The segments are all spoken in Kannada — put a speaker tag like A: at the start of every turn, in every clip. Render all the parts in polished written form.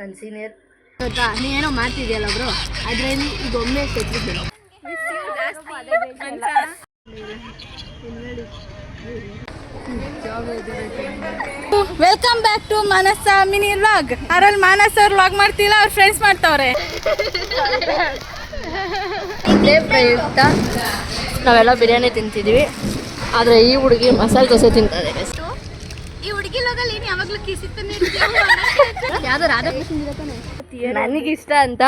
A: ನನ್ನ ಸೀನಿಯರ್.
B: ನೀನೇನೋ ಮಾಡ್ತಿದ್ಯಲ್ಲ ಬ್ರೋ, ಅದರಲ್ಲಿ ಈಗ ಒಮ್ಮೆ ಸೆಟ್ಟಿದ್ದೆ. Welcome back to Manasa mini vlog. ಅದ್ರಲ್ಲಿ ಮಾನಸ ಅವ್ರು ವ್ಲಾಗ್ ಮಾಡ್ತಿಲ್ಲ, ಅವ್ರ ಫ್ರೆಂಡ್ಸ್ ಮಾಡ್ತಾವ್ರೆ.
A: ಇದೇ ಪ್ರಯುಕ್ತ ನಾವೆಲ್ಲ ಬಿರಿಯಾನಿ ತಿಂತಿದ್ವಿ, ಆದರೆ ಈ ಹುಡುಗಿ ಮಸಾಲೆ ದೋಸೆ ತಿಂತಾರೆ.
B: ಈ ಹುಡುಗಿ ಲೋಗಲ್ಲಿ ಏನು ಯಾವಾಗಲೂ ಕಿಸಿತಾನೆ
A: ಯಾವ್ದು ರಾಧಾಕೃಷ್ಣ ನನಗಿಷ್ಟ ಅಂತ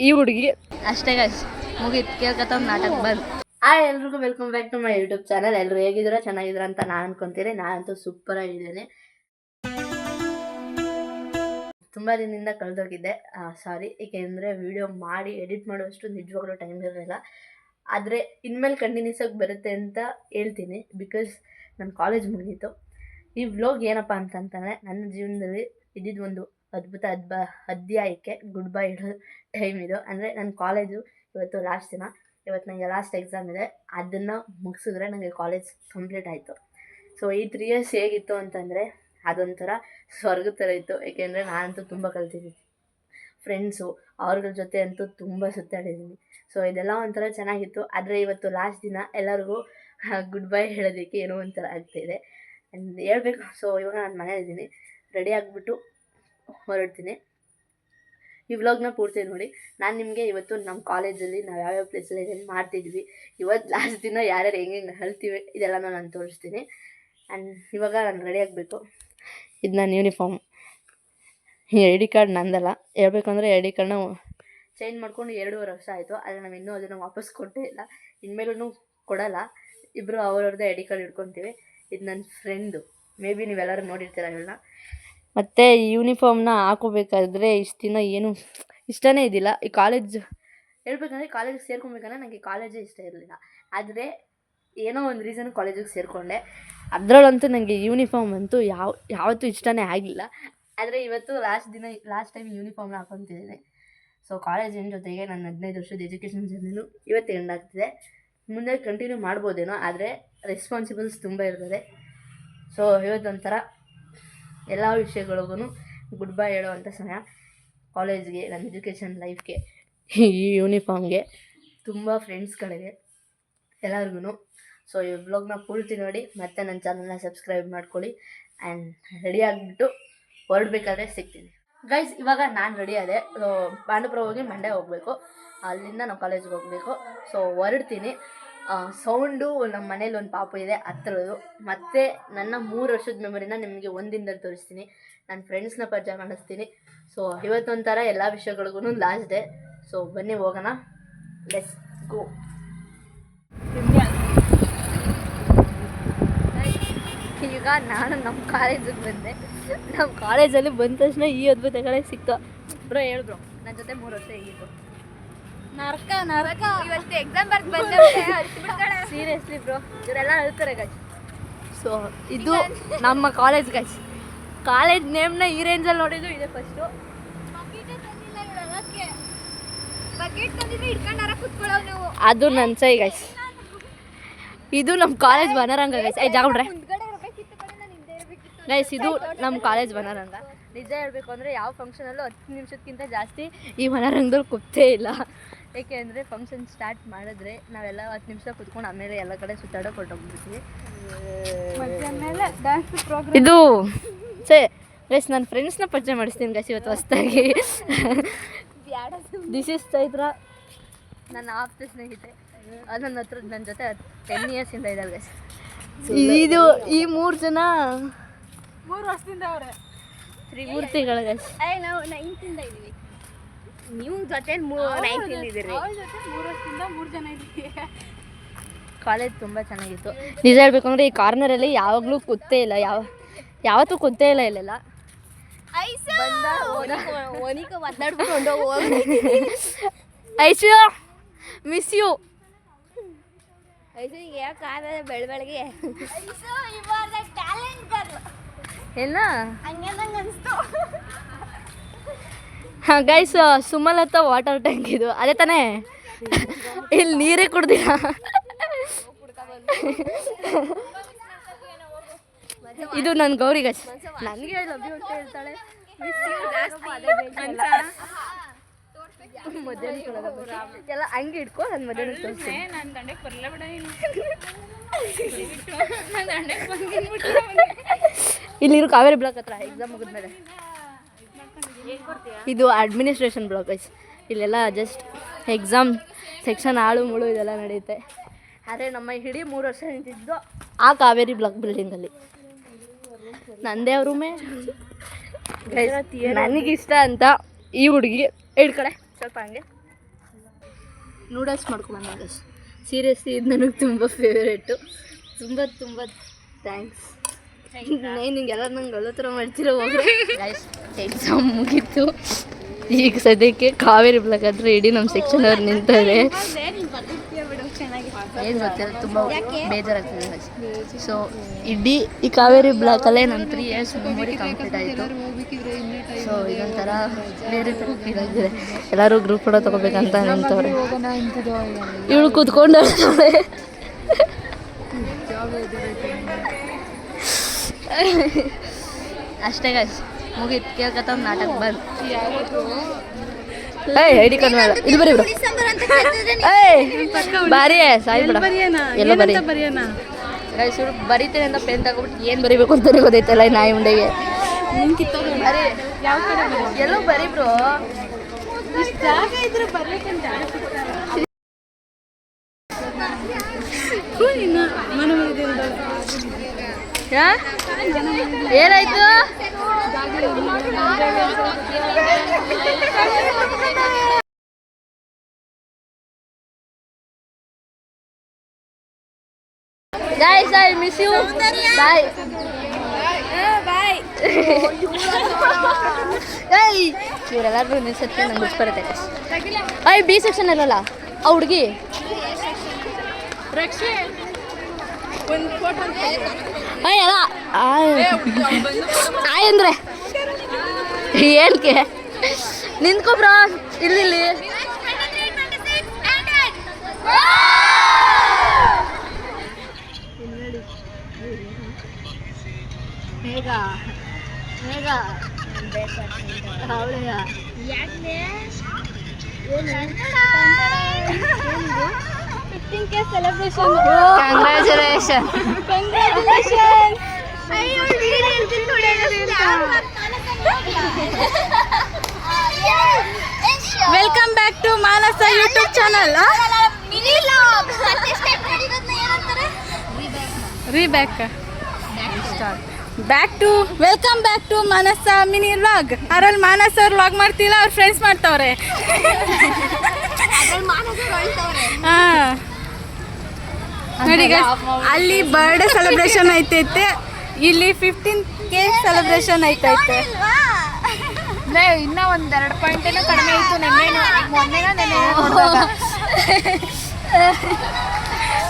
A: ಈ ಹುಡುಗಿ ಅಷ್ಟೇ ಗೈಸ್. ಮುಗೀತು, ಕೇಳ್ಕತ್ತ ನಾಟಕ ಬಂದು. ಎಲ್ರಿಗೂ welcome back to my YouTube channel. ಎಲ್ಲರೂ ಹೇಗಿದ್ದೀರಾ? ಚೆನ್ನಾಗಿದ್ದೀರಾ ಅಂತ ನಾನು ಅನ್ಕೊಂತೀನಿ. ನಾನಂತೂ ಸೂಪರ್ ಆಗಿದ್ದೇನೆ. ತುಂಬ ದಿನದಿಂದ ಕಳೆದೋಗಿದ್ದೆ, ಸಾರಿ. ಏಕೆಂದರೆ ವಿಡಿಯೋ ಮಾಡಿ ಎಡಿಟ್ ಮಾಡುವಷ್ಟು ನಿಜವಾಗ್ಲೂ ಟೈಮ್ ಇರಲಿಲ್ಲ. ಆದರೆ ಇನ್ಮೇಲೆ ಕಂಟಿನ್ಯೂಸ್ ಆಗಿ ಬರುತ್ತೆ ಅಂತ ಹೇಳ್ತೀನಿ, ಬಿಕಾಸ್ ನನ್ನ ಕಾಲೇಜ್ ಮುಗೀತು. ಈ ವ್ಲಾಗ್ ಏನಪ್ಪ ಅಂತಂತಂದರೆ, ನನ್ನ ಜೀವನದಲ್ಲಿ ಇದ್ದಿದ್ದು ಒಂದು ಅದ್ಭುತ ಅಧ್ಯಾಯಕ್ಕೆ ಗುಡ್ ಬೈ ಇಡೋ ಟೈಮ್ ಇದು. ಅಂದರೆ ನನ್ನ ಕಾಲೇಜು ಇವತ್ತು ಲಾಸ್ಟ್ ದಿನ. ಇವತ್ತು ನನಗೆ ಲಾಸ್ಟ್ ಎಕ್ಸಾಮ್ ಇದೆ. ಅದನ್ನು ಮುಗಿಸಿದ್ರೆ ನನಗೆ ಕಾಲೇಜ್ ಕಂಪ್ಲೀಟ್ ಆಯಿತು. ಸೊ ಈ 3 years ಹೇಗಿತ್ತು ಅಂತಂದರೆ, ಅದೊಂಥರ ಸ್ವರ್ಗದ ಥರ ಇತ್ತು. ಏಕೆಂದರೆ ನಾನಂತೂ ತುಂಬ ಕಲ್ತಿದ್ದೀನಿ. ಫ್ರೆಂಡ್ಸು ಅವ್ರಗಳ ಜೊತೆ ಅಂತೂ ತುಂಬ ಸುತ್ತಾಡಿದ್ದೀನಿ. ಸೊ ಇದೆಲ್ಲ ಒಂಥರ ಚೆನ್ನಾಗಿತ್ತು. ಆದರೆ ಇವತ್ತು ಲಾಸ್ಟ್ ದಿನ ಎಲ್ಲರಿಗೂ ಗುಡ್ ಬೈ ಹೇಳೋದಕ್ಕೆ ಏನೋ ಒಂಥರ ಆಗ್ತಾಯಿದೆ ಅಂಡ್ ಹೇಳ್ಬೇಕು. ಸೊ ಇವಾಗ ನಾನು ಮನೇಲಿದ್ದೀನಿ, ರೆಡಿ ಆಗಿಬಿಟ್ಟು ಹೊರಡ್ತೀನಿ. ಈ ವ್ಲಾಗ್ನ ಪೂರ್ತಿ ನೋಡಿ. ನಾನು ನಿಮಗೆ ಇವತ್ತು ನಮ್ಮ ಕಾಲೇಜಲ್ಲಿ ನಾವು ಯಾವ್ಯಾವ ಪ್ಲೇಸಲ್ಲಿ ಏನೇನು ಮಾಡ್ತಿದ್ವಿ, ಇವತ್ತು ಲಾಸ್ಟ್ ದಿನ ಯಾರ್ಯಾರು ಹೆಂಗೆ ಹೇಳ್ತೀವಿ, ಇದೆಲ್ಲನೂ ನಾನು ತೋರಿಸ್ತೀನಿ. ಆ್ಯಂಡ್ ಇವಾಗ ನಾನು ರೆಡಿ ಆಗಬೇಕು. ಇದು ನನ್ನ ಯೂನಿಫಾರ್ಮ್. ಈ ಐ ಡಿ ಕಾರ್ಡ್ ನಂದಲ್ಲ. ಹೇಳ್ಬೇಕಂದ್ರೆ ಐ ಡಿ ಕಾರ್ಡ್ನ ಚೇಂಜ್ ಮಾಡ್ಕೊಂಡು 2.5 ವರ್ಷ ಆಯಿತು. ಆದರೆ ನಾವು ಇನ್ನೂ ಅದನ್ನು ವಾಪಸ್ ಕೊಟ್ಟೇ ಇಲ್ಲ. ಇನ್ಮೇಲೂ ಕೊಡಲ್ಲ. ಇಬ್ಬರು ಅವ್ರವ್ರದ್ದೇ ಐ ಡಿ ಕಾರ್ಡ್ ಇಟ್ಕೊತೀವಿ. ಇದು ನನ್ನ ಫ್ರೆಂಡು, ಮೇ ಬಿ ನೀವೆಲ್ಲರೂ ನೋಡಿರ್ತೀರ ಇವಳನ್ನ. ಮತ್ತು ಈ ಯೂನಿಫಾರ್ಮ್ನ ಹಾಕೋಬೇಕಾದ್ರೆ ಇಷ್ಟು ದಿನ ಏನು ಇಷ್ಟನೇ ಇದ್ದಿಲ್ಲ. ಈ ಕಾಲೇಜ್ ಹೇಳ್ಬೇಕಂದ್ರೆ ಕಾಲೇಜಿಗೆ ಸೇರ್ಕೊಬೇಕಂದ್ರೆ ನನಗೆ ಕಾಲೇಜೇ ಇಷ್ಟ ಇರಲಿಲ್ಲ. ಆದರೆ ಏನೋ ಒಂದು ರೀಸನ್ ಕಾಲೇಜಿಗೆ ಸೇರಿಕೊಂಡೆ. ಅದರಲ್ಲಂತೂ ನನಗೆ ಯೂನಿಫಾರ್ಮ್ ಅಂತೂ ಯಾವತ್ತೂ ಇಷ್ಟನೇ ಆಗಿಲ್ಲ. ಆದರೆ ಇವತ್ತು ಲಾಸ್ಟ್ ಟೈಮ್ ಯೂನಿಫಾರ್ಮ್ನ ಹಾಕೊತಿದ್ದೀನಿ. ಸೊ ಕಾಲೇಜಿನ ಜೊತೆಗೆ ನನ್ನ 15 ವರ್ಷದ ಎಜುಕೇಷನ್ ಜರ್ನಿನೂ ಇವತ್ತು ಎಂಡ್ ಆಗ್ತಿದೆ. ಮುಂದೆ ಕಂಟಿನ್ಯೂ ಮಾಡ್ಬೋದೇನೋ, ಆದರೆ ರೆಸ್ಪಾನ್ಸಿಬಲ್ಸ್ ತುಂಬ ಇರ್ತದೆ. ಸೊ ಇವತ್ತೊಂಥರ ಎಲ್ಲ ವಿಷಯಗಳಿಗೂ ಗುಡ್ ಬೈ ಹೇಳೋವಂಥ ಸಮಯ. ಕಾಲೇಜ್ಗೆ, ನನ್ನ ಎಜುಕೇಷನ್ ಲೈಫ್ಗೆ, ಈ ಯೂನಿಫಾರ್ಮ್ಗೆ, ತುಂಬ ಫ್ರೆಂಡ್ಸ್ಗಳಿಗೆ, ಎಲ್ಲರಿಗೂ. ಸೊ ಈ ವ್ಲಾಗ್ನ ಪೂರ್ತಿ ನೋಡಿ, ಮತ್ತು ನನ್ನ ಚಾನಲ್ನ ಸಬ್ಸ್ಕ್ರೈಬ್ ಮಾಡ್ಕೊಳ್ಳಿ. ಆ್ಯಂಡ್ ರೆಡಿ ಆಗಿಬಿಟ್ಟು ಹೊರಡಬೇಕಾದ್ರೆ ಸಿಗ್ತೀನಿ ಗೈಸ್. ಇವಾಗ ನಾನು ರೆಡಿ ಆದೆ. ಪಾಂಡವಪುರ ಹೋಗಿ ಮಂಡ್ಯ ಹೋಗಬೇಕು. ಅಲ್ಲಿಂದ ನಾವು ಕಾಲೇಜಿಗೆ ಹೋಗಬೇಕು. ಸೊ ಹೊರಡ್ತೀನಿ. ಸೌಂಡು ನಮ್ಮ ಮನೇಲಿ ಒಂದು ಪಾಪು ಇದೆ ಹತ್ರದ್ದು. ಮತ್ತು ನನ್ನ 3 ವರ್ಷದ ಮೆಮೊರಿನ ನಿಮಗೆ ಒಂದಿನದಲ್ಲಿ ತೋರಿಸ್ತೀನಿ. ನನ್ನ ಫ್ರೆಂಡ್ಸ್ನ ಪರಿಚಯ ಮಾಡಿಸ್ತೀನಿ. ಸೊ ಇವತ್ತೊಂಥರ ಎಲ್ಲ ವಿಷಯಗಳಿಗೂ ಲಾಸ್ಟ್ ಡೇ. ಸೊ ಬನ್ನಿ ಹೋಗೋಣ, ಲೆಟ್ಸ್ ಗೋ. ಈಗ ನಾನು ನಮ್ಮ ಕಾಲೇಜಿಗೆ ಬಂದೆ. ನಮ್ಮ ಕಾಲೇಜಲ್ಲಿ ಬಂದ ತಕ್ಷಣ ಈ ಅದ್ಭುತಗಳೇ ಸಿಕ್ತು. ಬ್ರೋ ಹೇಳು ಬ್ರೋ, ನನ್ನ ಜೊತೆ 3 ವರ್ಷ ಹೇಗಿತ್ತು?
B: ನರಕ ನರಕ.
A: ಇವತ್ತು ಎಕ್ಸಾಮ್ ಬರ್ದು ಬಂದೆ. ಸೀರಿಯಸ್ಲಿ ಬ್ರೋ, ಇವರೆಲ್ಲ ಹೇಳ್ತಾರೆ ಗೈಸ್. ಸೊ ಇದು ನಮ್ಮ ಕಾಲೇಜ್ ಗೈಸ್. ಕಾಲೇಜ್ ನೇಮ್ನ ಈ ರೇಂಜಲ್ಲಿ ನೋಡಿದ್ದು ಇದೆ ಫಸ್ಟು. ಅದು ನನ್ನ ಸೈ ಗೈಸ್. ಇದು ನಮ್ಮ ಕಾಲೇಜ್ ವನರಂಗ ಗೈಸ್. ಜಾಗ್ಬಿಡ್ರೆ ಗೈಸ್, ಇದು ನಮ್ಮ ಕಾಲೇಜ್ ವನರಂಗ. ನಿಜ ಹೇಳಬೇಕು ಅಂದರೆ ಯಾವ ಫಂಕ್ಷನಲ್ಲೂ 10 ನಿಮಿಷಕ್ಕಿಂತ ಜಾಸ್ತಿ ಈ ವನರಂಗದಲ್ಲಿ ಕೂತೇ ಇಲ್ಲ. ಏಕೆಂದರೆ ಫಂಕ್ಷನ್ ಸ್ಟಾರ್ಟ್ ಮಾಡಿದ್ರೆ ನಾವೆಲ್ಲ 10 ನಿಮಿಷ ಕೂತ್ಕೊಂಡು ಆಮೇಲೆ ಎಲ್ಲ ಕಡೆ ಸುತ್ತಾಡೋಕೆ ಹೊರಟೋಗ್ಬಿಡ್ತೀವಿ. ಇದು ಗೈಸ್ ನನ್ನ ಫ್ರೆಂಡ್ಸ್ನ ಪರಿಚಯ ಮಾಡಿಸ್ತೀನಿ ಗೈಸ್ ಇವತ್ತು ಹೊಸ್ದಾಗಿ. ದಿಸ್ ಇಸ್ ಚೈತ್ರ, ನನ್ನ ಆಪ್ತ ಸ್ನೇಹಿತೆ. ಅದು ನನ್ನ ಜೊತೆ 10 yearsಯಿಂದ ಇದ್ದಾರೆ ಗೈಸ್. ಇದು ಈ 3 ಜನ
B: 3 ವರ್ಷದಿಂದ ಅವರೇ
A: ತ್ರಿಮೂರ್ತಿಗಳು ಗೈಸ್.
B: ನಾವು 9th ಇಂದ ಇದ್ದೀವಿ.
A: ನೀವು ಜೊತೆ 9th ಇಂದ ಇದ್ದೀರಿ.
B: 3 ವರ್ಷದಿಂದ 3 ಜನ ಇದ್ದೀವಿ.
A: ಕಾಲೇಜ್ ತುಂಬ ಚೆನ್ನಾಗಿತ್ತು. ನಿಜ ಹೇಳ್ಬೇಕು ಅಂದರೆ ಈ ಕಾರ್ನರಲ್ಲಿ ಯಾವಾಗಲೂ ಕೂತೇ ಇಲ್ಲ, ಯಾವತ್ತೂ ಕೂತೇ ಇಲ್ಲ ಇಲ್ಲೆಲ್ಲ. ಮಾತಾಡ್ಬಿಟ್ಟು ಐಶು ಮಿಸ್ ಯು. ಬೆಳಗ್ಗೆ ಎಲ್ಲ ಹಾಂ ಗೈಸ್, ಸುಮಲತಾ ವಾಟರ್ ಟ್ಯಾಂಕ್ ಇದು ಅದೇ ತಾನೇ. ಇಲ್ಲಿ ನೀರೇ ಕುಡ್ದಿಲ್ಲ. ಇದು ನನ್ನ ಗೌರಿ ಗೈಸ್. ನನಗೆ ಲವ್ ಯು ಅಂತ ಹೇಳ್ತಾಳೆ. ಎಲ್ಲ ಹಂಗೆ ಇಟ್ಕೊ ನಾನು ಮಧ್ಯಾಹ್ನ ತೋರಿಸ್ತೀನಿ.
B: ನಾನು ದಂಡಕ್ಕೆ ಬರಲ್ಲ ಬಿಡ
A: ಇಲ್ಲಿರೋ ಕಾವೇರಿ ಬ್ಲಾಕ್ ಹತ್ರ ಎಕ್ಸಾಮ್ ಮುಗಿದ್ಮೇಲೆ ಇದು ಅಡ್ಮಿನಿಸ್ಟ್ರೇಷನ್ ಬ್ಲಾಕ್ ಗೈಸ್. ಇಲ್ಲೆಲ್ಲ ಜಸ್ಟ್ ಎಕ್ಸಾಮ್ ಸೆಕ್ಷನ್ ಆಳು ಮುಳು ಇದೆಲ್ಲ ನಡೆಯುತ್ತೆ. ಆದರೆ ನಮ್ಮ ಇಡೀ 3 ವರ್ಷ ನಿಂತಿದ್ದು ಆ ಕಾವೇರಿ ಬ್ಲಾಕ್ ಬಿಲ್ಡಿಂಗಲ್ಲಿ. ನಂದೇ ಅವ್ರ ರೂಮೇ. ನನಗಿಷ್ಟ ಅಂತ ಈ ಹುಡುಗಿ ಕಡೆ ಸ್ವಲ್ಪ ಹಂಗೆ ನೂಡಲ್ಸ್ ಮಾಡ್ಕೊಂಬಂದ ಗೈಸ್. ಸೀರಿಯಸ್ಲಿ ಇದು ನನಗೆ ತುಂಬ ಫೇವ್ರೇಟು. ತುಂಬ ತುಂಬ ಥ್ಯಾಂಕ್ಸ್. ನಿಂಗೆಲ್ಲ ನಂಗೆ ಅಲ್ಲೋ ಥರ ಮಾಡ್ತಿರೋ ಹೋಗ್ರೆ. ಗೈಸ್ ಎಕ್ಸಾಮ್ ಮುಗೀತು. ಈಗ ಸದ್ಯಕ್ಕೆ ಕಾವೇರಿ ಬ್ಲಾಕ್ ಹತ್ರ ಇಡೀ ನಮ್ಮ ಸೆಕ್ಷನ್ ಅವ್ರು ನಿಂತಾರೆ. ಏನು ಗೊತ್ತಿಲ್ಲ, ತುಂಬ ಬೇಜಾರಾಗ್ತದೆ. ಸೊ ಇಡೀ ಈ ಕಾವೇರಿ ಬ್ಲಾಕಲ್ಲೇ ನನ್ನ 3 years ಮೆಮೊರಿ ಕಂಪ್ಲೀಟ್ ಆಯಿತು. ಸೊ ಇದೊಂಥರ ಬೇರೆ ಥರ ಫೀಲ್ ಆಗಿದೆ. ಎಲ್ಲರೂ ಗ್ರೂಪ್ ಫೋಟೋ ತೊಗೋಬೇಕಂತ ನಿಂತವ್ರೆ. ಇವಳು ಕೂತ್ಕೊಂಡು ಅಷ್ಟೇ ಗಾಯ್ಸ್, ಮುಗೀತು. ಕೇಳ್ಕತ್ತ ನಾಟಕ ಬಂದು ಐಡಿ ಕಾರ್ಡ್ ಮೇಲೆ ಇಲ್ಲಿ ಬರೀ ಬ್ರೋ. ಬಾರಿ ಸಾಯಿ ಬಿಡ ಎಲ್ಲ ಬರೀ ಗೈಸ್. ಇವ್ರು ಬರೀತೇನೆ ಅಂತ ಪೆನ್ ತಗೊಬಿಟ್ಟು ಏನು ಬರೀಬೇಕು ಅಂತಾನೆ ಗೊತ್ತೈತಲ್ಲ ಈ ನಾಯಿ ಉಂಡೆಗೆ. ಬರೀ ಎಲ್ಲೋ ಬರೀ ಬ್ರೋ. ಏನಾಯ್ತು? Guys, I miss you. Bye. Bye. Hey, ಇವರೆಲ್ಲರೂ ನಿಲ್ಸತ್ತೆ ನಂಗೆ ಖುಷಿ ಬರುತ್ತೆ. ಅಯ್ಯ ಬಿ ಸೆಕ್ಷನ್ ಅಲ್ಲಲ್ಲ ಆ ಹುಡುಗಿ ಅಯ್ಯಲ್ಲ ಆಯ್ ಅಂದ್ರೆ ಏನಕ್ಕೆ ನಿಂತ್ಕೊ ಬ್ರೋ. ಇಲ್ಲಿ ಬೇಗ ಬೇಗ ಅವಳೆಯ celebration. Congratulation.
B: Welcome back to Manasa YouTube channel. Back to welcome back to Manasa mini vlog. ಅದ್ರಲ್ಲಿ ಮಾನಸ ಅವ್ರು ವ್ಲಾಗ್ ಮಾಡ್ತಿಲ್ಲ, ಅವ್ರ ಫ್ರೆಂಡ್ಸ್ ಮಾಡ್ತವ್ರೆ. ನೋಡಿ ಅಲ್ಲಿ ಬರ್ಡೇ ಸೆಲೆಬ್ರೇಷನ್ ಐತೈತೆ, ಇಲ್ಲಿ 15K ಸೆಲೆಬ್ರೇಷನ್ ಐತೈತೆ.
C: ಇನ್ನೂ 1-2 ಪಾಯಿಂಟ್ ಏನೋ ಕಡಿಮೆ ಇತ್ತು. ಮೊನ್ನೆ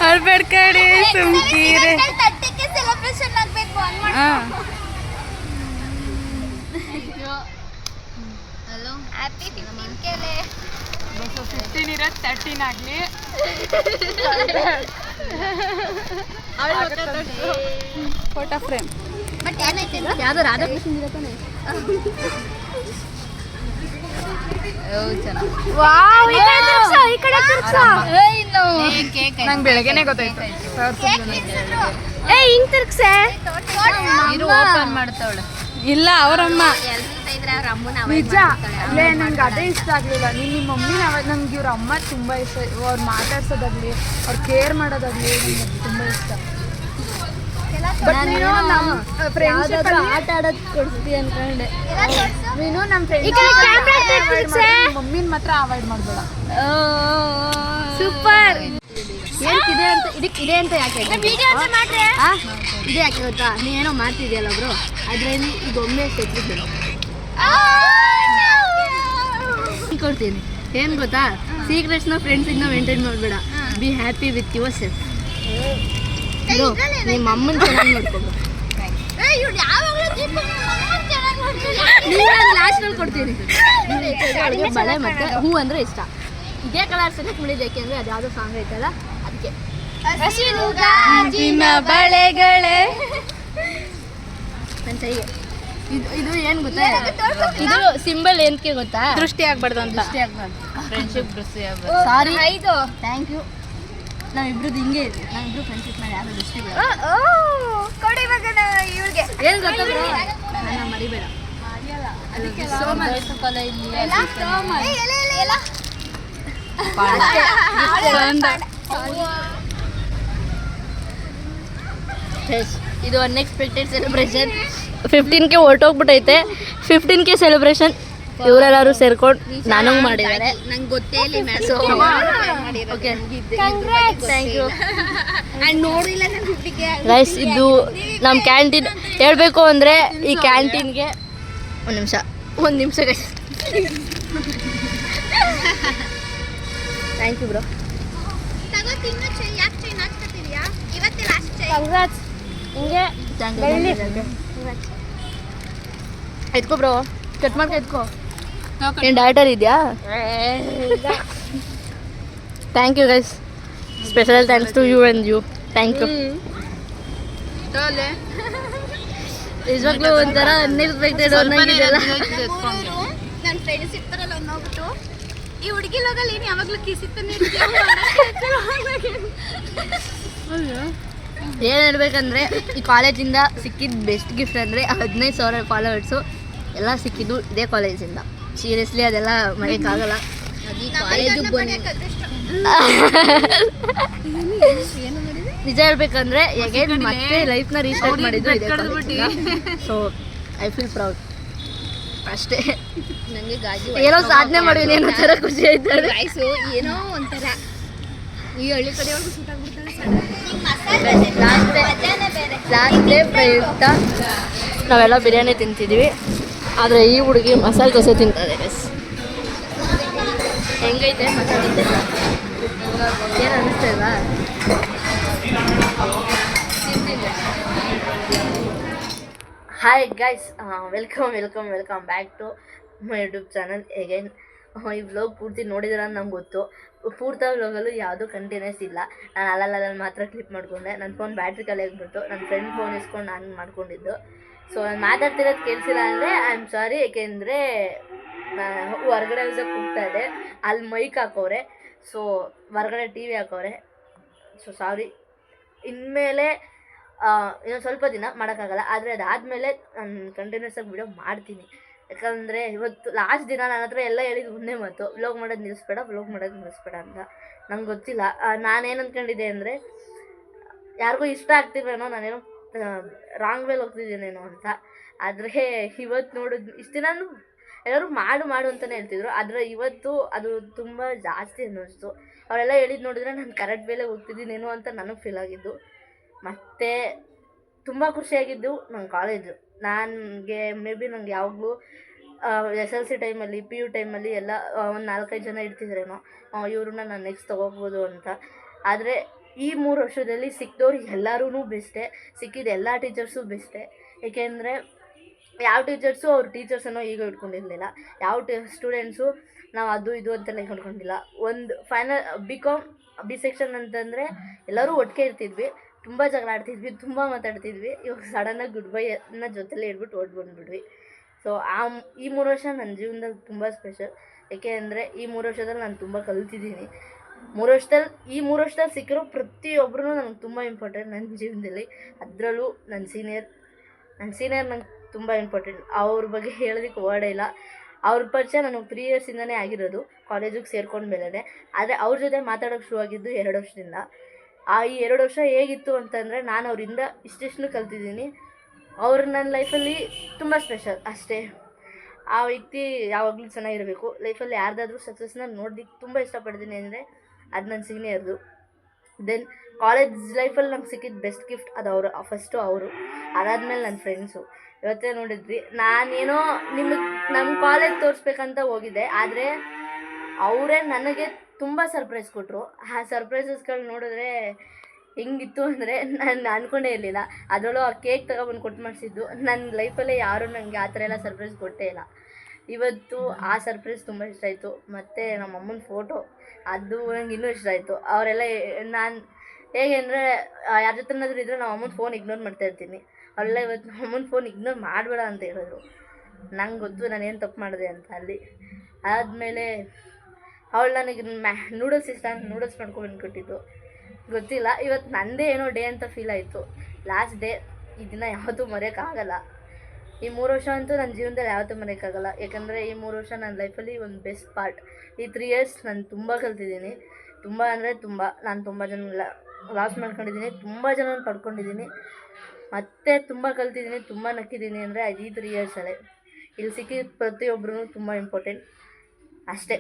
B: ಅಳ್ಬೇಡ್ಕಡಿ ಸುಮ್ಕೀರೆ.
C: Happy 15K.
B: 15 ಇರೋದು 13 ಆಗಲಿ. ಫೋಟೋ ಫ್ರೇಮ್
C: ಬಟ್ ಏನೈತೆ
A: ಯಾವ್ದು ರಾಧಾಕೃಷ್ಣ ಇರತ್ತಾನೆ.
C: ನಂಗೆ ಬೆಳಗ್ಗೆನೆ ಗೊತ್ತಾಯ್ತು. ಓಪನ್ ಮಾಡ್ತಾವಳೆ.
B: ಇಲ್ಲ ಅವರಮ್ಮ
C: ನಿಜ. ನಂಗೆ ಅದೇ ಇಷ್ಟ ಆಗಲಿಲ್ಲ. ನಿಮ್ಮ ಮಮ್ಮಿ ನಂಗೆ ಇವ್ರ ಅಮ್ಮ ತುಂಬ ಇಷ್ಟ. ಅವ್ರು ಮಾತಾಡ್ಸೋದಾಗ್ಲಿ, ಅವ್ರು ಕೇರ್ ಮಾಡೋದಾಗ್ಲಿ ನಂಗೆ ತುಂಬ ಇಷ್ಟ. ಬಟ್ ನೀನು ನಮ್ಮ ಫ್ರೆಂಡ್ಶಿಪ್
A: ಆಟ ಆಡೋದು ಕೊಡ್ತೀವಿ ಅನ್ಕೊಂಡೆ.
C: ನೀನು ನಮ್ಮ ಫ್ರೆಂಡ್ಸ್ ಮಮ್ಮಿನ ಮಾತ್ರ ಅವಾಯ್ಡ್ ಮಾಡಬೇಡ.
A: ಸೂಪರ್. ಏನಕ್ಕಿದೆ ಅಂತ ಇದೆ ಅಂತ ಯಾಕೆ ಇದೆ ಯಾಕೆ ಗೊತ್ತಾ? ನೀವೇನೋ ಮಾಡ್ತಿದ್ಯಲ್ಲ ಬ್ರೋ, ಅದರಲ್ಲಿ ಈಗ ಒಮ್ಮೆ ತೆಗೆದಿದ್ದೇನೆ ಕೊಡ್ತೀನಿ. ಏನು ಗೊತ್ತಾ, ಸೀಕ್ರೆಟ್ಸ್ನ ಫ್ರೆಂಡ್ಸಿಗೆ ಮೇಂಟೈನ್ ಮಾಡಬೇಡ. Be happy with your self. ನಿಮ್ಮ ಅಮ್ಮನ ಚೆನ್ನಾಗಿ ನೋಡ್ಕೊಬೇಕು. ಲಾಸ್ಟಲ್ಲಿ ಕೊಡ್ತೀನಿ. ಬಳೆ ಮತ್ತು ಹೂ ಅಂದರೆ ಇಷ್ಟ. ಇದೇ ಕಲರ್ ಸೆಲೆಕ್ಟ್ ಮಾಡಿದ್ದು ಯಾಕೆಂದರೆ ಅದು ಯಾವುದೋ ಸಾಂಗ್ ಐತಲ್ಲ ಅದಕ್ಕೆ.
B: ಬಳೆಗಳೇ
A: ನನ್ನ ಕೈಗೆ ಇದು ಏನು ಗೊತ್ತಾ, ಇದು ಸಿಂಬಲ್ ಏನಕ್ಕೆ ಗೊತ್ತಾ,
B: ದೃಷ್ಟಿ ಆಗ್ಬಾರ್ದು ಅಂತ.
A: ಫ್ರೆಂಡ್ಶಿಪ್ ದೃಷ್ಟಿ ಆಗ್ಬಾರ್ದು. ಸಾರಿ, ಥ್ಯಾಂಕ್ ಯು. ನಾವಿಬ್ರದ್ದು ಹಿಂಗೆ ಇದ್ವಿ, ನಾವಿಬ್ರು ಫ್ರೆಂಡ್ಶಿಪ್ ಮಾಡಿ ಯಾರು ದೃಷ್ಟಿ ಬೇಡ. ಏನು ಗೊತ್ತಾ ಬ್ರೋ, ನನ್ನ ಮರಿಬೇಡ. ಇದು unexpected celebration. 15K ಹೊರಟೋಗ್ಬಿಟ್ಟೈತೆ. 15K celebration ಇವರೆಲ್ಲರೂ ಸೇರ್ಕೊಂಡು ನನಗೆ ಮಾಡಿದ್ದಾರೆ. ನಂಗೆ ಗೊತ್ತೇ ಇಲ್ಲ. Okay, thank you guys. ಇದು ನಮ್ಮ ಕ್ಯಾಂಟೀನ್. ಹೇಳಬೇಕು ಅಂದರೆ ಈ ಕ್ಯಾಂಟೀನ್ಗೆ ಒಂದು ನಿಮಿಷ ಗೈಸ್. Thank you bro. ಹಿಂಗೆ ಎತ್ಕೋ ಬ್ರೋ, ಕಟ್ ಮಾಡ್ಕೊ ಎತ್ಕೋ. ಏನು ಡಾಟರ್ ಇದೆಯಾ? Thank you guys. Special thanks to you and you. Thank you. ನಿಜವಾಗ್ಲೂ ಒಂಥರ ಅನ್ಎಕ್ಸ್ಪೆಕ್ಟೆಡ್ ಅನ್ನಂಗಿದೆಲ್ಲ.
B: ನನ್ನ ಫ್ರೆಂಡ್ಸ್ ಇರ್ತಾರಲ್ಲ ನೋಡ್ಬಿಟ್ಟು ಈ ಹುಡುಗಿ ಲೋಗಲ್ಲಿ ಏನು ಯಾವಾಗಲೂ ಕಿಸಿತಾನೆ
A: ಏನು ಹೇಳ್ಬೇಕಂದ್ರೆ, ಈ ಕಾಲೇಜಿಂದ ಸಿಕ್ಕಿದ ಬೆಸ್ಟ್ ಗಿಫ್ಟ್ ಅಂದರೆ 15,000 ಫಾಲೋವರ್ಸು ಎಲ್ಲ ಸಿಕ್ಕಿದ್ದು ಇದೇ ಕಾಲೇಜಿಂದ. ಸೀರಿಯಸ್ಲಿ ಅದೆಲ್ಲ ಮರೆಯೋಕ್ಕಾಗಲ್ಲ. ನಿಜ ಹೇಳ್ಬೇಕಂದ್ರೆ ಎಗೇನ್ ಮತ್ತೆ ಲೈಫ್ನ ರೀಸ್ಟಾರ್ಟ್ ಮಾಡಿದ್ದು ಇದೆ. ಸೊ ಐ ಫೀಲ್ ಪ್ರೌಡ್ ಅಷ್ಟೇ.
B: ನನಗೆ ಗಾಜು
A: ಏನೋ ಸಾಧನೆ ಮಾಡಿದ್ದೀನಿ ಅನ್ನೋ ಥರ ಖುಷಿ ಆಯ್ತು.
B: ವಯಸ್ಸು ಏನೋ ಒಂಥರ ಈ ಹಳ್ಳಿ ಕಡೆಯವ್ರಿಗೂ ಸೂಟ್ ಆಗ್ಬಿಡ್ತಾರೆ.
A: ಲಾಸ್ಟ್ ಡೇ ಪ್ರಯುಕ್ತ ನಾವೆಲ್ಲ ಬಿರಿಯಾನಿ ತಿಂತಿದ್ವಿ, ಆದರೆ ಈ ಹುಡುಗಿ ಮಸಾಲೆ ದೋಸೆ ತಿಂತಾರೆ. ಬಸ್ ಹೆಂಗೈತೆ ಮಸಾಲೆ ದೋಸೆ? ಏನು ಅನ್ನಿಸ್ತಲ್ವಾ? Hi guys, welcome back to my YouTube channel again. ಈ ವ್ಲಾಗ್ ಪೂರ್ತಿ ನೋಡಿದ್ರೆ ನಂಗೆ ಗೊತ್ತು, ಪೂರ್ತಿ ವ್ಲಾಗಲ್ಲೂ ಯಾವುದೂ ಕಂಟಿನ್ಯೂಸ್ ಇಲ್ಲ. ನಾನು ಅಲ್ಲಲ್ಲಿ ಮಾತ್ರ ಕ್ಲಿಪ್ ಮಾಡಿಕೊಂಡೆ. ನನ್ನ ಫೋನ್ ಬ್ಯಾಟ್ರಿ ಖಾಲಿ ಆಗಿಬಿಟ್ಟು ನನ್ನ ಫ್ರೆಂಡ್ ಫೋನ್ ಇಸ್ಕೊಂಡು ನಾನು ಮಾಡ್ಕೊಂಡಿದ್ದು. ಸೊ ನಾನು ಮಾತಾಡ್ತಿರೋದು ಕೇಳಿಸಿಲ್ಲ ಅಂದರೆ ಐ ಆಮ್ ಸಾರಿ. ಏಕೆಂದರೆ ಹೊರಗಡೆ ಕೂಗ್ತಾ ಇದೆ, ಅಲ್ಲಿ ಮೈಕ್ ಹಾಕವ್ರೆ, ಸೊ ಹೊರಗಡೆ ಟಿ ವಿ ಹಾಕವ್ರೆ. So sorry. ಇನ್ಮೇಲೆ ಇನ್ನೊಂದು ಸ್ವಲ್ಪ ದಿನ ಮಾಡೋಕ್ಕಾಗಲ್ಲ, ಆದರೆ ಅದಾದಮೇಲೆ ನಾನು ಕಂಟಿನ್ಯೂಸ್ ಆಗಿ ವಿಡಿಯೋ ಮಾಡ್ತೀನಿ. ಯಾಕಂದರೆ ಇವತ್ತು ಲಾಸ್ಟ್ ದಿನ ನನ್ನ ಹತ್ರ ಎಲ್ಲ ಹೇಳಿದ್ದು ಒಂದೇ ಮಾತು, ವ್ಲಾಗ್ ಮಾಡೋದು ನಿಲ್ಲಿಸ್ಬೇಡ ಅಂತ. ನಂಗೆ ಗೊತ್ತಿಲ್ಲ, ನಾನೇನು ಅಂದ್ಕೊಂಡಿದ್ದೆ ಅಂದರೆ ಯಾರಿಗೂ ಇಷ್ಟ ಆಗ್ತಿವೇನೋ, ನಾನೇನೋ ರಾಂಗ್ ವೇಲಿ ಹೋಗ್ತಿದ್ದೀನೇನೋ ಅಂತ. ಆದರೆ ಇವತ್ತು ನೋಡಿದ್ದು, ಇಷ್ಟು ದಿನ ಎಲ್ಲರೂ ಮಾಡು ಅಂತಲೇ ಹೇಳ್ತಿದ್ರು, ಆದರೆ ಇವತ್ತು ಅದು ತುಂಬ ಜಾಸ್ತಿ ಅನ್ನಿಸ್ತು. ಅವರೆಲ್ಲ ಹೇಳಿದ್ದು ನೋಡಿದ್ರೆ ನಾನು ಕರೆಕ್ಟ್ ವೇಲೆ ಹೋಗ್ತಿದ್ದೀನೇನೋ ಅಂತ ನನಗೆ ಫೀಲ್ ಆಗಿದ್ದು. ಮತ್ತು ತುಂಬ ಖುಷಿಯಾಗಿದ್ದು ನನ್ನ ಕಾಲೇಜು. ನನಗೆ ಮೇ ಬಿ ನಂಗೆ ಯಾವಾಗಲೂ SLC ಟೈಮಲ್ಲಿ, PU ಟೈಮಲ್ಲಿ ಎಲ್ಲ ಒಂದು 4-5 ಜನ ಇರ್ತಿದ್ರೇನೋ, ಇವ್ರನ್ನ ನಾನು ನೆಕ್ಸ್ಟ್ ತೊಗೋಬೋದು ಅಂತ. ಆದರೆ ಈ 3 ವರ್ಷದಲ್ಲಿ ಸಿಕ್ಕಿದವ್ರು ಎಲ್ಲರೂ ಬೆಸ್ಟೇ, ಸಿಕ್ಕಿದ ಎಲ್ಲ ಟೀಚರ್ಸು ಬೆಸ್ಟೇ. ಏಕೆಂದರೆ ಯಾವ ಟೀಚರ್ಸು ಅವ್ರ ಟೀಚರ್ಸ್ ಅನ್ನೋ ಈಗ ಇಟ್ಕೊಂಡಿರಲಿಲ್ಲ, ಯಾವ ಸ್ಟೂಡೆಂಟ್ಸು ನಾವು ಅದು ಇದು ಅಂತೆಲ್ಲ ಇಟ್ಕೊಂಡಿಲ್ಲ. ಒಂದು ಫೈನಲ್ ಬಿ ಸೆಕ್ಷನ್ ಅಂತಂದರೆ ಎಲ್ಲರೂ ಒಟ್ಟಿಗೆ ಇರ್ತಿದ್ವಿ, ತುಂಬ ಜಗಳ ಆಡ್ತಿದ್ವಿ, ತುಂಬ ಮಾತಾಡ್ತಿದ್ವಿ. ಇವಾಗ ಸಡನ್ನಾಗಿ ಗುಡ್ ಬೈ ಅನ್ನೋ ಜೊತೆಲೇ ಹೇಳ್ಬಿಟ್ಟು ಓಡ್ಬಂದ್ಬಿಡ್ವಿ. ಸೊ ಈ 3 ವರ್ಷ ನನ್ನ ಜೀವನದಲ್ಲಿ ತುಂಬ ಸ್ಪೆಷಲ್. ಏಕೆ ಅಂದರೆ ಈ 3 ವರ್ಷದಲ್ಲಿ ನಾನು ತುಂಬ ಕಲ್ತಿದ್ದೀನಿ. 3 ವರ್ಷದಲ್ಲಿ ಸಿಕ್ಕಿರೋ ಪ್ರತಿಯೊಬ್ಬರೂ ನನಗೆ ತುಂಬ ಇಂಪಾರ್ಟೆಂಟ್ ನನ್ನ ಜೀವನದಲ್ಲಿ. ಅದರಲ್ಲೂ ನನ್ನ ಸೀನಿಯರ್ ನಂಗೆ ತುಂಬ ಇಂಪಾರ್ಟೆಂಟ್. ಅವ್ರ ಬಗ್ಗೆ ಹೇಳೋದಕ್ಕೆ ವರ್ಡೇ ಇಲ್ಲ. ಅವ್ರ ಪರಿಚಯ ನನಗೆ 3 ಇಯರ್ಸಿಂದನೇ ಆಗಿರೋದು, ಕಾಲೇಜಿಗೆ ಸೇರ್ಕೊಂಡ್ಮೇಲೆ. ಆದರೆ ಅವ್ರ ಜೊತೆ ಮಾತಾಡೋಕ್ಕೆ ಶುರುವಾಗಿದ್ದು 2 ವರ್ಷದಿಂದ. ಈ 2 ವರ್ಷ ಹೇಗಿತ್ತು ಅಂತಂದರೆ, ನಾನು ಅವರಿಂದ ಇಷ್ಟಿಷ್ಟು ಕಲ್ತಿದ್ದೀನಿ. ಅವ್ರು ನನ್ನ ಲೈಫಲ್ಲಿ ತುಂಬ ಸ್ಪೆಷಲ್ ಅಷ್ಟೇ. ಆ ವ್ಯಕ್ತಿ ಯಾವಾಗಲೂ ಚೆನ್ನಾಗಿರಬೇಕು. ಲೈಫಲ್ಲಿ ಯಾರ್ದಾದ್ರೂ ಸಕ್ಸಸ್ನ ನೋಡೋದಕ್ಕೆ ತುಂಬ ಇಷ್ಟಪಡ್ತೀನಿ ಅಂದರೆ ಅದು ನನ್ನ ಸೀನಿಯರ್ದು. ದೆನ್ ಕಾಲೇಜ್ ಲೈಫಲ್ಲಿ ನಂಗೆ ಸಿಕ್ಕಿದ್ದು ಬೆಸ್ಟ್ ಗಿಫ್ಟ್ ಅದು ಫಸ್ಟು ಅವರು. ಅದಾದಮೇಲೆ ನನ್ನ ಫ್ರೆಂಡ್ಸು. ಇವತ್ತೇ ನೋಡಿದ್ವಿ, ನಾನೇನೋ ನಮ್ಮ ಕಾಲೇಜ್ ತೋರಿಸ್ಬೇಕಂತ ಹೋಗಿದ್ದೆ, ಆದರೆ ಅವರೇ ನನಗೆ ತುಂಬ ಸರ್ಪ್ರೈಸ್ ಕೊಟ್ಟರು. ಆ ಸರ್ಪ್ರೈಸಸ್ಗಳು ನೋಡಿದ್ರೆ ಹೆಂಗಿತ್ತು ಅಂದರೆ ನಾನು ಅಂದ್ಕೊಂಡೇ ಇರಲಿಲ್ಲ. ಅದರಲ್ಲೂ ಆ ಕೇಕ್ ತಗೊಬಂದು ಕೊಟ್ಟು ಮಾಡಿಸಿದ್ದು. ನನ್ನ ಲೈಫಲ್ಲೇ ಯಾರೂ ನನಗೆ ಆ ಥರ ಎಲ್ಲ ಸರ್ಪ್ರೈಸ್ ಕೊಟ್ಟೇ ಇಲ್ಲ. ಇವತ್ತು ಆ ಸರ್ಪ್ರೈಸ್ ತುಂಬ ಇಷ್ಟ ಆಯಿತು. ಮತ್ತು ನಮ್ಮ ಅಮ್ಮನ ಫೋಟೋ, ಅದು ನಂಗೆ ಇನ್ನೂ ಇಷ್ಟ ಆಯಿತು. ಅವರೆಲ್ಲ ನಾನು ಹೇಗೆ ಅಂದರೆ ಯಾರ ಜೊತೆನಾದರೂ ಇದ್ದರೆ ನಮ್ಮ ಅಮ್ಮನ ಫೋನ್ ಇಗ್ನೋರ್ ಮಾಡ್ತಾಯಿರ್ತೀನಿ. ಅವಳೆಲ್ಲ ಇವತ್ತು ಅಮ್ಮನ ಫೋನ್ ಇಗ್ನೋರ್ ಮಾಡಬೇಡ ಅಂತ ಹೇಳಿದ್ರು. ನಂಗೆ ಗೊತ್ತು ನಾನೇನು ತಪ್ಪು ಮಾಡಿದೆ ಅಂತ. ಅಲ್ಲಿ ಆದಮೇಲೆ ಅವಳು ನನಗೆ ನೂಡಲ್ಸ್ ಇಷ್ಟ ಅಂತ ನೂಡಲ್ಸ್ ಮಾಡ್ಕೊಂಡು ಕೊಟ್ಟಿದ್ದು. ಗೊತ್ತಿಲ್ಲ, ಇವತ್ತು ನನ್ನದೇ ಏನೋ ಡೇ ಅಂತ ಫೀಲ್ ಆಯಿತು. ಲಾಸ್ಟ್ ಡೇ, ಈ ದಿನ ಯಾವತ್ತೂ ಮರೆಯೋಕ್ಕಾಗಲ್ಲ. ಈ 3 ವರ್ಷ ಅಂತೂ ನನ್ನ ಜೀವನದಲ್ಲಿ ಯಾವತ್ತೂ ಮರೆಯೋಕ್ಕಾಗಲ್ಲ. ಯಾಕಂದರೆ ಈ 3 ವರ್ಷ ನನ್ನ ಲೈಫಲ್ಲಿ ಒಂದು ಬೆಸ್ಟ್ ಪಾರ್ಟ್. ಈ 3 ಇಯರ್ಸ್ ನಾನು ತುಂಬ ಕಲ್ತಿದ್ದೀನಿ. ತುಂಬ ಅಂದರೆ ತುಂಬ. ನಾನು ತುಂಬ ಜನ ಲಾಸ್ ಮಾಡ್ಕೊಂಡಿದ್ದೀನಿ, ತುಂಬ ಜನ ಪಡ್ಕೊಂಡಿದ್ದೀನಿ, ಮತ್ತು ತುಂಬ ಕಲ್ತಿದ್ದೀನಿ, ತುಂಬ ನಕ್ಕಿದ್ದೀನಿ. ಅಂದರೆ ಈ 3 ಇಯರ್ಸಲ್ಲೇ ಇಲ್ಲಿ ಸಿಕ್ಕಿದ ಪ್ರತಿಯೊಬ್ಬರೂ ತುಂಬ ಇಂಪಾರ್ಟೆಂಟ್ ಅಷ್ಟೇ.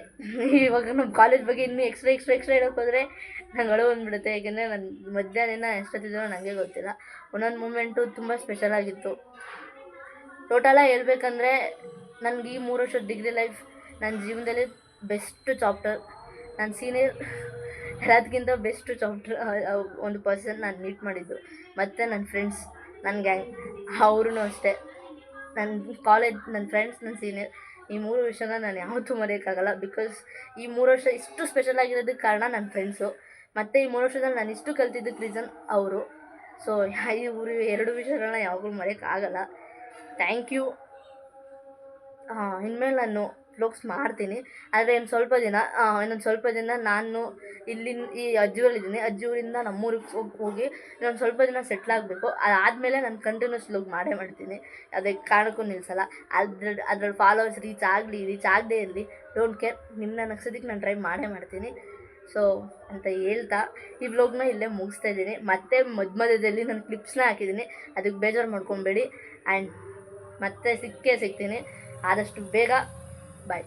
A: ಇವಾಗ ನಮ್ಮ ಕಾಲೇಜ್ ಬಗ್ಗೆ ಇನ್ನೂ ಎಕ್ಸ್ಟ್ರಾ ಹೇಳೋಕೆ ಹೋದರೆ ನಂಗೆ ಅಳು ಬಂದುಬಿಡುತ್ತೆ. ಏಕೆಂದರೆ ನನ್ನ ಮಧ್ಯಾಹ್ನ ಎಷ್ಟೊತ್ತಿದ್ದೋ ನನಗೆ ಗೊತ್ತಿಲ್ಲ. ಒಂದೊಂದು ಮೂಮೆಂಟು ತುಂಬ ಸ್ಪೆಷಲ್ ಆಗಿತ್ತು. ಟೋಟಲಾಗಿ ಹೇಳ್ಬೇಕಂದ್ರೆ ನನಗೆ ಈ 3 ವರ್ಷದ ಡಿಗ್ರಿ ಲೈಫ್ ನನ್ನ ಜೀವನದಲ್ಲಿ ಬೆಸ್ಟು ಚಾಪ್ಟರ್. ನನ್ನ ಸೀನಿಯರ್ ಎಲ್ಲದಕ್ಕಿಂತ ಬೆಸ್ಟು ಚಾಪ್ಟರ್ ಒಂದು ಪರ್ಸನ್ ನಾನು ಮೀಟ್ ಮಾಡಿದ್ದು. ಮತ್ತು ನನ್ನ ಫ್ರೆಂಡ್ಸ್, ನನ್ನ ಗ್ಯಾಂಗ್ ಅವ್ರೂ ಅಷ್ಟೇ. ನನ್ನ ಕಾಲೇಜ್, ನನ್ನ ಫ್ರೆಂಡ್ಸ್, ನನ್ನ ಸೀನಿಯರ್, ಈ 3 ವರ್ಷನ ನಾನು ಯಾವತ್ತೂ ಮರೆಯೋಕ್ಕಾಗಲ್ಲ. ಬಿಕಾಸ್ ಈ 3 ವರ್ಷ ಇಷ್ಟು ಸ್ಪೆಷಲ್ ಆಗಿರೋದಕ್ಕೆ ಕಾರಣ ನನ್ನ ಫ್ರೆಂಡ್ಸು. ಮತ್ತು ಈ 3 ವರ್ಷದಲ್ಲಿ ನಾನು ಇಷ್ಟು ಕಲ್ತಿದ್ದಕ್ಕೆ ರೀಸನ್ ಅವರು. ಸೊ ಈ 2 ವಿಷಯಗಳನ್ನ ಯಾವಾಗಲೂ ಮರೆಯೋಕ್ಕಾಗಲ್ಲ. Thank you. ಇನ್ಮೇಲೆ ನಾನು ವ್ಲಾಗ್ಸ್ ಮಾಡ್ತೀನಿ. ಆದರೆ ಇನ್ನೊಂದು ಸ್ವಲ್ಪ ದಿನ ನಾನು ಈ ಅಜ್ಜಿಯೂರಲ್ಲಿದ್ದೀನಿ. ಅಜ್ಜಿಯೂರಿಂದ ನಮ್ಮೂರಿಗೆ ಹೋಗಿ ಇನ್ನೊಂದು ಸ್ವಲ್ಪ ದಿನ ಸೆಟ್ಲ್ ಆಗಬೇಕು. ಅದಾದಮೇಲೆ ನಾನು ಕಂಟಿನ್ಯೂಸ್ ವ್ಲಾಗ್ ಮಾಡ್ತೀನಿ. ಅದಕ್ಕೆ ಕಾರಣಕ್ಕೂ ನಿಲ್ಲಿಸಲ್ಲ. ಅದ್ರಲ್ಲಿ ಫಾಲೋವರ್ಸ್ ರೀಚ್ ಆಗದೇ ಇರಲಿ, ಡೋಂಟ್ ಕೇರ್. ನಿಮ್ಮನ್ನ ನಗ್ಸೋದಕ್ಕೆ ನಾನು ಟ್ರೈ ಮಾಡ್ತೀನಿ. ಸೊ ಅಂತ ಹೇಳ್ತಾ ಈ ವ್ಲಾಗ್ನ ಇಲ್ಲೇ ಮುಗಿಸ್ತಾ ಇದ್ದೀನಿ. ಮತ್ತೆ ಮಧ್ಯದಲ್ಲಿ ನಾನು ಕ್ಲಿಪ್ಸ್ನ ಹಾಕಿದ್ದೀನಿ, ಅದಕ್ಕೆ ಬೇಜಾರು ಮಾಡ್ಕೊಬೇಡಿ. ಆ್ಯಂಡ್ ಮತ್ತೆ ಸಿಗ್ತೀನಿ ಆದಷ್ಟು ಬೇಗ. ಬಾಯ್.